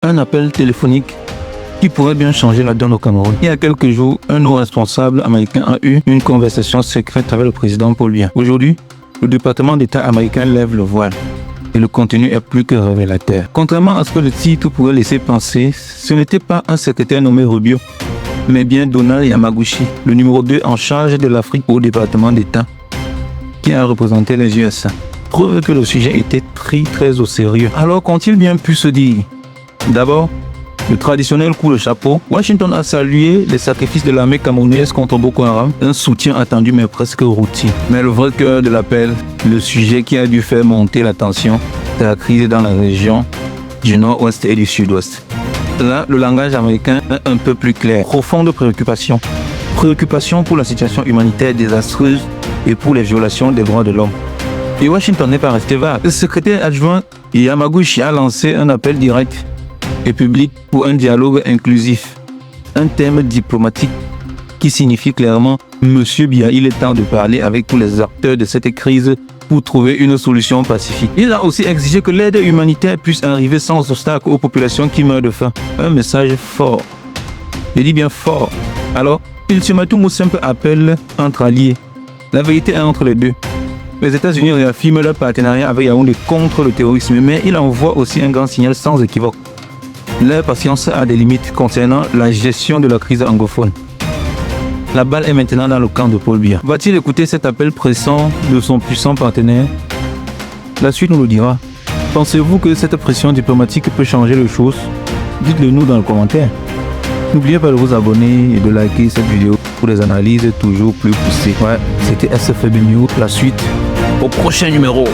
un appel téléphonique qui pourrait bien changer la donne au Cameroun. Il y a quelques jours, un haut responsable américain a eu une conversation secrète avec le président Paul Biya. Aujourd'hui, le département d'État américain lève le voile et le contenu est plus que révélateur. Contrairement à ce que le titre pourrait laisser penser, ce n'était pas un secrétaire nommé Rubio, mais bien Donald Yamaguchi, le numéro 2 en charge de l'Afrique au département d'État, qui a représenté les USA. Preuve que le sujet était pris très au sérieux. Alors qu'ont-ils bien pu se dire? D'abord, le traditionnel coup de chapeau. Washington a salué les sacrifices de l'armée camerounaise contre Boko Haram, un soutien attendu mais presque routine. Mais le vrai cœur de l'appel, le sujet qui a dû faire monter la tension, c'est la crise dans la région du nord-ouest et du sud-ouest. Là, le langage américain est un peu plus clair. Profonde préoccupation. Préoccupation pour la situation humanitaire désastreuse et pour les violations des droits de l'homme. Et Washington n'est pas resté vague. Le secrétaire adjoint Yamaguchi a lancé un appel direct et public pour un dialogue inclusif. Un terme diplomatique qui signifie clairement « Monsieur Biya, il est temps de parler avec tous les acteurs de cette crise pour trouver une solution pacifique ». Il a aussi exigé que l'aide humanitaire puisse arriver sans obstacle aux populations qui meurent de faim. Un message fort. Je dis bien fort. Alors, ultimatum ou simple appel entre alliés. La vérité est entre les deux. Les États-Unis réaffirment leur partenariat avec Yaoundé contre le terrorisme, mais il envoie aussi un grand signal sans équivoque. Leur patience a des limites concernant la gestion de la crise anglophone. La balle est maintenant dans le camp de Paul Biya. Va-t-il écouter cet appel pressant de son puissant partenaire? La suite nous le dira. Pensez-vous que cette pression diplomatique peut changer les choses? Dites-le nous dans les commentaires. N'oubliez pas de vous abonner et de liker cette vidéo pour des analyses toujours plus poussées. Ouais, c'était SFB News. La suite au prochain numéro.